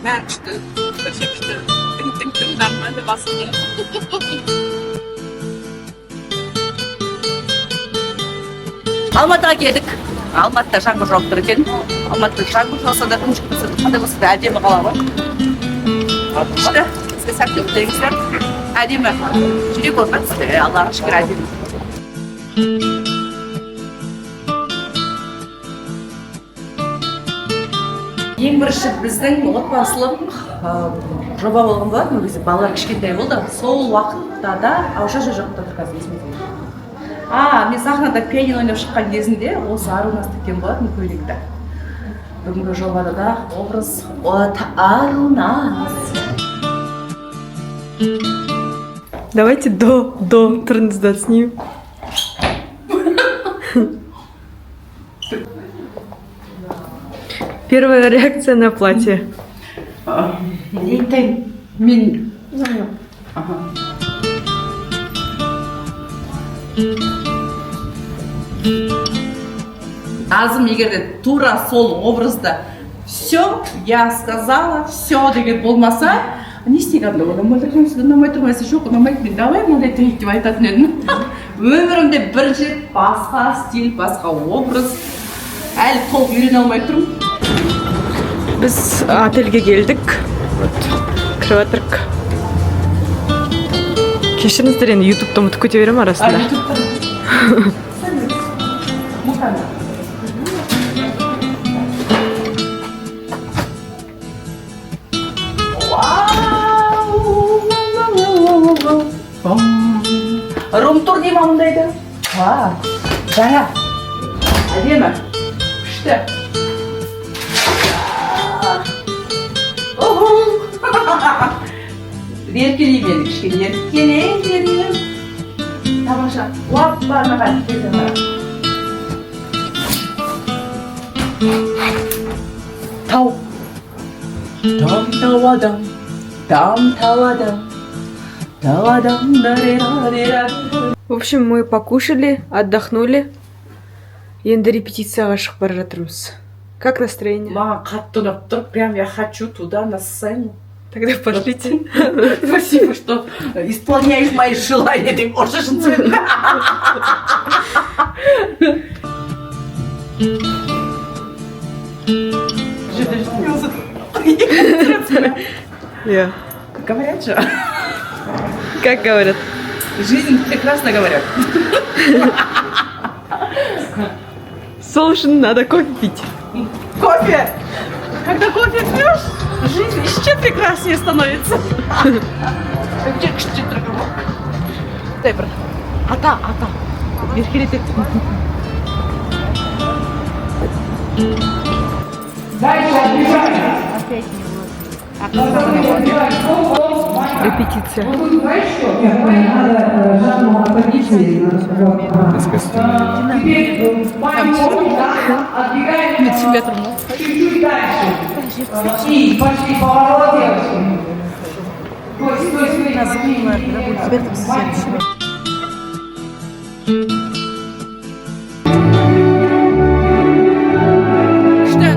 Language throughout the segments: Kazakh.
бәрі күшті, өте күшті. Тың нормально басылды. Алматыға келдік. Алматыда жаңбыр жауып тұр екен. Алматыда жаңбыр жауса да күн шықса да қандай болса да әдемі қала ғой. Күшті. Сізге сәтті өтіңіздер. Әдемі. Жүрек орнат сізде. Аллаға шүкір әдемі. Ең бірінші біздің отбасылық жоба болған болатын. Ол кезде балалар кішкентай болды. Сол уақытта да ауызша сөз жоқ тұр қазір есімде. Мен сахнада пианино ойнап шыққан кезінде осы Арунас тіккен болатын көйлекті. Бүгінгі жобада да образ от Арунас. Давайте до тұрыңызды снимем. Первая реакция на платье. Назым егерде тура сол образда все, я сказала, все деген болмаса, не істейік анда, ұнамай тұрмайсы жоқ, ұнамайды, давай мынандай тәйік деп айтатын едім. Өмірімде бір жет басқа стиль, басқа образ, әлі толық үйрене алмай тұрмын. Біз отельге келдік. Кіріп жатырық. Кешіріңіздер, енді ютубта ұмытып кете беремін арасында. Рум-тур дейм амындайды. Жаңа. Әдемі. Күшті. Еркелей мені кішкене. Еркелей. Тамаша. Уап бар маған. Тау. Там-тау-адам. Там-тау-адам. В общем, мы покушали, отдохнули. Енді репетицияға шығып бара жатырмыз. Как настроение? Маған қатты ұнап тұр. Прям я хочу туда на сцену. Тогда пошлите. Спасибо, что исполняешь мои желания. Ты можешь цвета. Говорят же. Как говорят? Жизнь прекрасно говорят. Солнышко, надо кофе пить. Кофе! Когда кофе пьешь, жизнь еще прекраснее становится. Дай, брат. Ата. Еркелетет. Дальше отбежали. Репетиция. Медсиметр. Чуть-чуть дальше. И пошли поворот, девочки. Стой.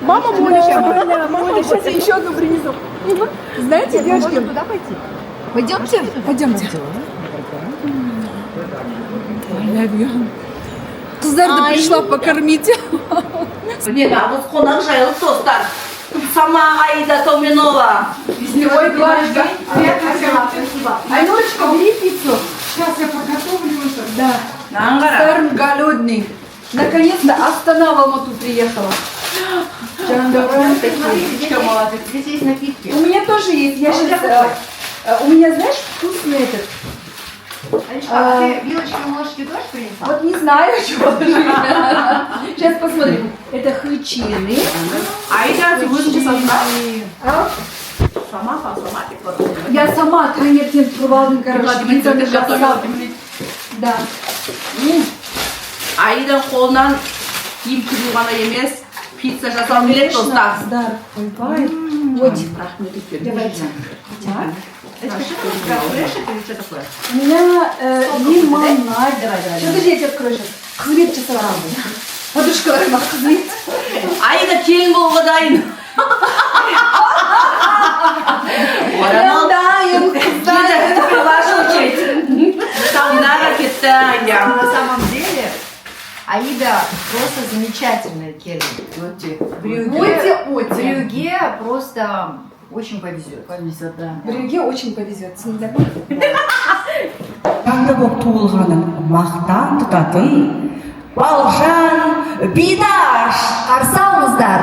Мама Моля, сейчас я еще одну принесу. Знаете, девочки, куда пойти? Пойдемте? Пойдемте. Кыздарды пришла покормить. Нет, а вот қонақ жайлы достар. Сама Аида Томинова. Ой, Глашка. Айночка, бери пиццу. Сейчас я подготовлю это. Да. Старым голодный. Наконец-то Астана в Алмату приехала. Здесь есть напитки. У меня тоже есть. Я сейчас... У меня, знаешь, вкусный этот. Ты вилочки и ложки тоже принесла? Вот не знаю, чего. Сейчас посмотрим. Это хычины. Аида, сегодня А? сама. Я сама таңертең тұрып алдым, короче. Пиццаны жасап. Да. Аида қолынан киім тігу ғана емес, пицца жасау керек достар. Да. Ой, вот. Давайте. Так. Фрешик или что такое? У меня лимонад. Подожди, я тебе открою сейчас. Қызмет жасағанмын. Подружкаларыма қызмет. Айда келін болғадайын. Орамдайын, қыздайын. Ваша очередь. Сандара кетті. На самом деле, Аида просто замечательная келин. Брюгге просто очень повезет. Повезет, да. Брюгге очень повезет. Таңда болып туылғанын мақтан тұтатын Балжан Бидаш. Қарсы алыңыздар.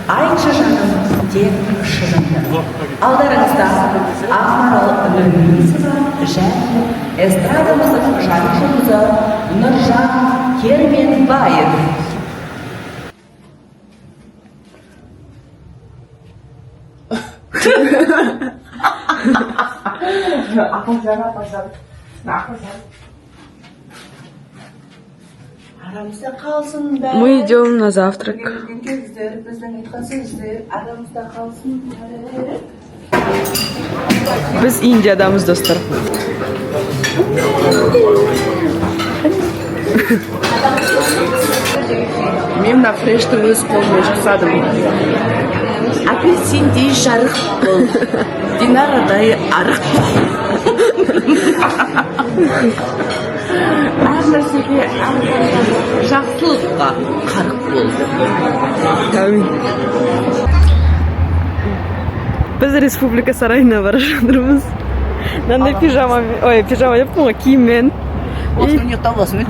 Айтшы жаным, тек шырынды. Алдарыңызда Ақмарал Нұрмейсова және эстрадамыздың жан жұлдызы Нұржан Керменбаев. Арамызда қалсын бәрі. Мы идем на завтрак. Біздің айтқан сөздер арамызда қалсын бәрі. Біз Индиядамыз, достар. Мен мына фрешті өз қолыммен жасадым. Апельсиндей жарық бол, Динарадай арық бол. Әр нәрсеге жақсылыққа қарық бол. Амин. Біз Республика сарайына бара жатырмыз. Мынандай пижама деппін ғой, киіммен. Осыны не табасың,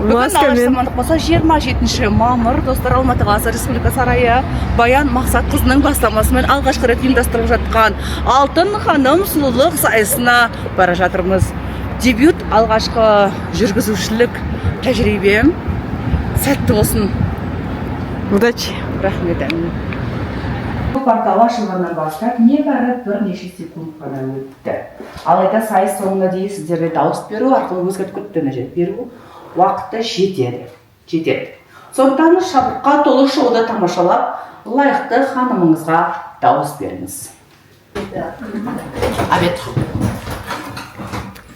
Маскамен. болса 27 мамыр достар Алматы қаласы Республика сарайы Баян Мақсатқызының бастамасымен алғашқы рет ұйымдастырылып жатқан Алтын ханым сұлулық сайысына бара жатырмыз. Дебют алғашқы жүргізушілік тәжірибем сәтті болсын. Удачи. Рахмет. Бұл портал ашылғаннан бастап небәрі бірнеше секунд қана өтті. Алайда сайыс соңына дейін сіздерге дауыс беру арқылы өзгертіп нәтиже беру уақыты жетеді. Сондықтан шабытқа толы шоуды тамашалап, лайықты ханымыңызға дауыс беріңіз. Обед.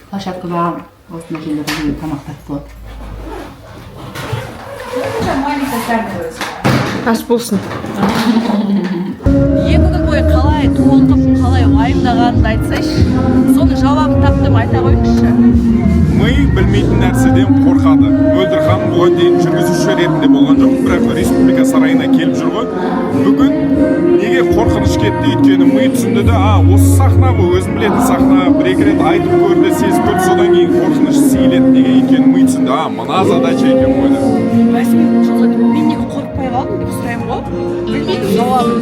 Площадкаға осында келді тамақтар болады. Ас болсын. Екі күн бойы қалай толқып, қалай уайымдағанымды айтсайшы, соны жауабын таптым, айта қойыңызшы. Ми білмейтін нәрседен қорқады. Мөлдірхан бұған дейін жүргізуші ретінде болған жоқ, бірақ Республика сарайына келіп жүр ғой. Бүгін неге қорқыныш кетті? Өйткені ми түсінді де, осы сахна ғой, өзім білетін сахна, бір-екі рет айтып көрді, сезіп көрді, содан кейін қорқыныш сейіледі неге екенін ми түсінді. Мына задача екен ойды. Мен неге қорықпай қалдым деп сұраймын ғой. Білмейді жауабын.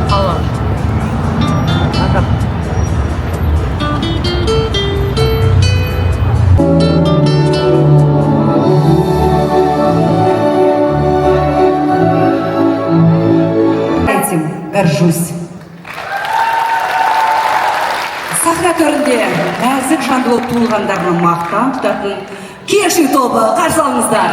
Қалар. Этим горжусь. Сахна төрінде нәзік жанды болып туылғандарына мақтан тұтатын Кешью тобы қарсы алыңыздар.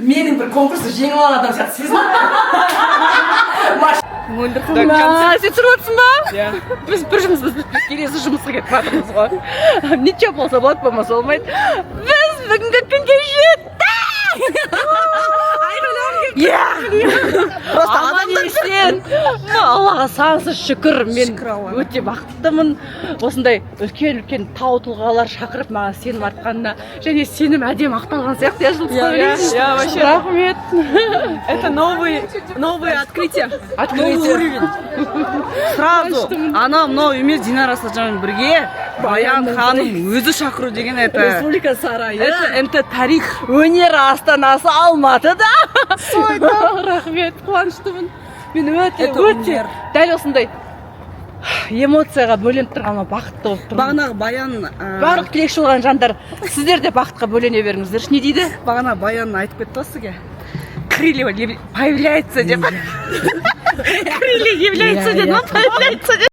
Менің бір конкурсты жеңіп алған адам сияқты сезім. Сен түсіріп отырсың ба? Иә. Біз бір жұмыс келесі жұмысқа кетіп жатырмыз ғой. Ничего болса болады, болмаса болмайды. Біз бүгінгі күнге жеттік! Айқайлап Просто аман есен. Аллаға сансыз шүкір. Мен өте бақыттымын. Осындай үлкен тау тұлғалар шақырып маған сенім артқанына. Және сенім әдем ақталған сияқты я вообще рахмет. Это новые открытия. Новый уровень. Сразу. Ана мынау емес Динара Саджанмен бірге Баян ханым өзі шақыру деген это. Республика сарайы. Это тарих. Өнер астанасы Алматыда. Рахмет, қуаныштымын. Мен өте дәл осындай эмоцияға бөленіп тұрғаныма бақытты болып тұрмын. Бағанағы Баян Барлық тілекші болған жандар, сіздер де бақытқа бөлене беріңіздер. Не дейді? бағана Баян айтып кетті ғой сізге. Крылья появляется деп. Крылья является деп, появляется деп.